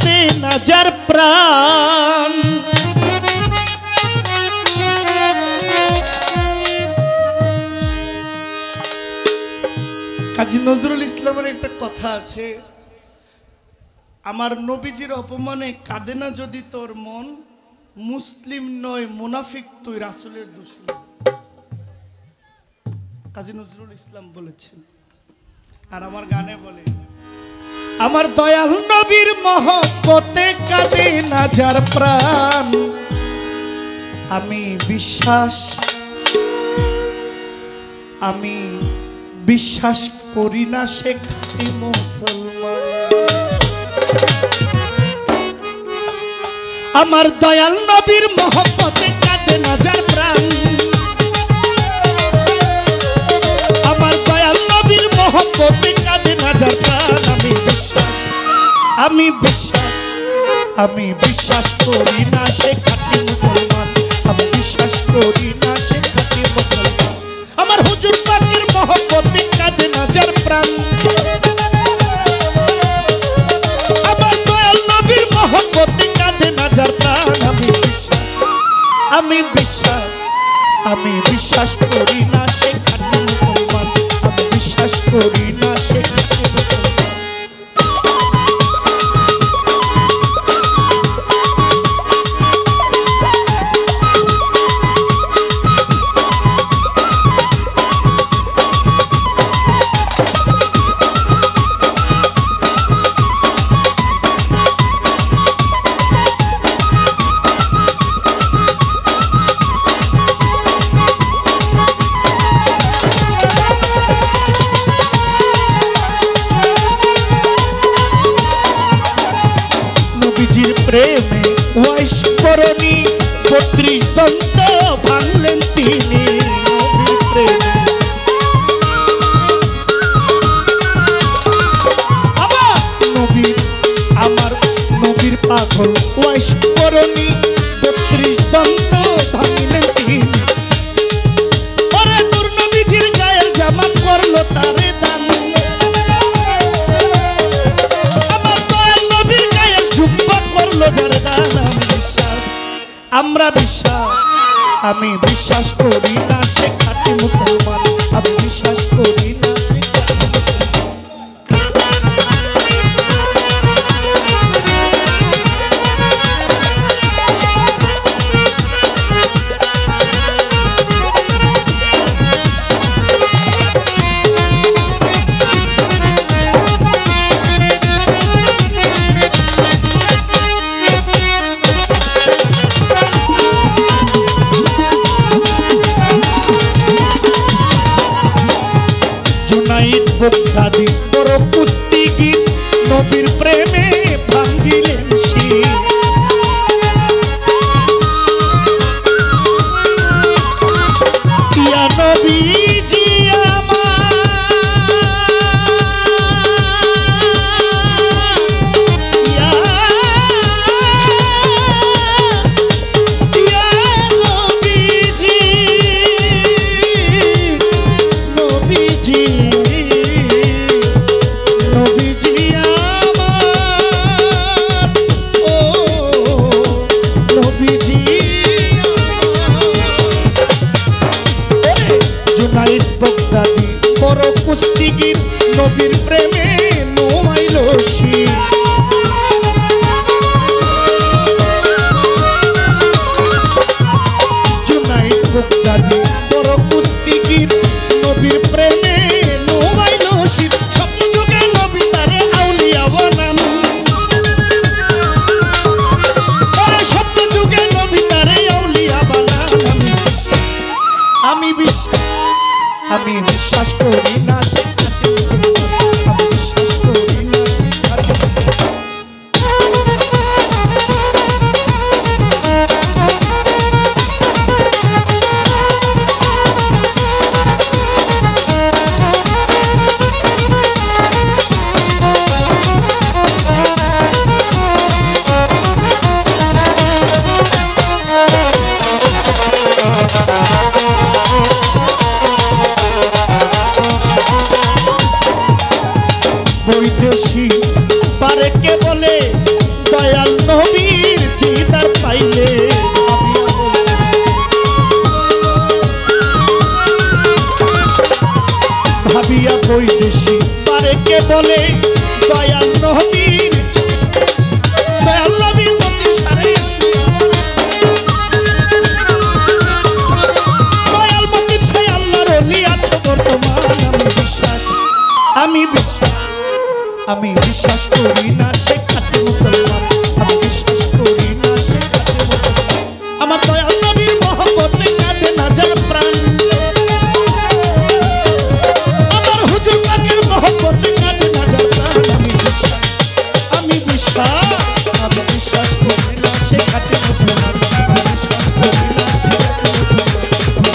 কাঁদে না যার প্রাণ। কাজী নজরুল ইসলামের একটা কথা আছে, আমার নবীজির অপমানে কাঁদে না যদি তোর মন, মুসলিম নয় মুনাফিক তুই রাসূলের দুশমন। কাজী নজরুল ইসলাম বলেছেন। আর আমার গানে বলে, আমার দয়াল নবীর মহব্বতে কাঁদে না যার প্রাণ। আমি বিশ্বাস করি না সে খাঁটি মুসলমান। আমার দয়াল নবীর মহব্বতে কাঁদে না যার প্রাণ। আমার দয়াল নবীর মহব্বতে কাঁদে না যার প্রাণ। আমি বিশ্বাস করি না সে খাঁটি মুসলমান। আমি বিশ্বাস করি না সে খাঁটি মুসলমান। আমার হুজুর পাকের মহব্বতে কাঁদে না যার প্রাণ। আমার দয়াল নবীর মহব্বতে কাঁদে না যার প্রাণ। আমি বিশ্বাস করি না সে খাঁটি মুসলমান। আমি বিশ্বাস করি না সে খাঁটি মুসলমান। প্রেমে ওয়াইশ করনি ৩২ দন্ত ভাঙলেন তিনি। নবীর প্রেমে আমার নবীর পাগল ওয়াইশ করনি ৩২ দন্ত ভাঙলেন তিনি। ওরে নূর নবীজির গায়ের জামা করলো তারে দান। আমি বিশ্বাস করি না সে খাঁটি মুসলমান। আমি বিশ্বাস করি না সে খাঁটি মুসলমান। দাদি বড় কুস্তিগীর নবীর প্রেমে ভাঙ্গিলেন শির। ইয়া নবীজি কুস্তিগীর নবীর প্রেমে নোমাইল শির। জুনাইদ বাগদাদি বড় কুস্তিগীর নবীর প্রেমে নোমাইল শির। স্বপ্ন যুগে নবী তারে আউলিয়া বানান। স্বপ্ন যুগে নবী তারে আউলিয়া বানান। আমি বিশ্বাস করি না সে খাঁটি মুসলমান। আমি বিশ্বাস করি না সে খাঁটি মুসলমান। বৈদেশী পারে কে বলে দয়াল নবীর দিদার পাইলে ভাবিয়া বৈদেশি পারে কে বলে দয়াল নবীর দয়াল নবীর মতি সারে দয়াল মতির সেই আল্লাহর ওলি আছে বর্তমান আমি বিশ্বাস করি না সে খাঁটি মুসলমান আমি বিশ্বাস করি না সে খাঁটি মুসলমান আমার দয়াল নবীর মহব্বতে কাঁদে না যার প্রাণ আমার হুজুর পাকের মহব্বতে কাঁদে না যার প্রাণ আমি বিশ্বাস করি না সে খাঁটি মুসলমান আমি বিশ্বাস করি না সে খাঁটি মুসলমান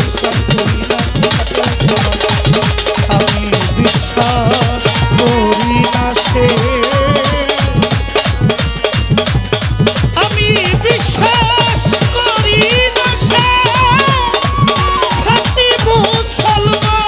বিশ্বাস করি না সে খাঁটি মুসলমান আমি বিশ্বাস করি না সে আমি বিশ্বাস করি না সে খাঁটি মুসলমান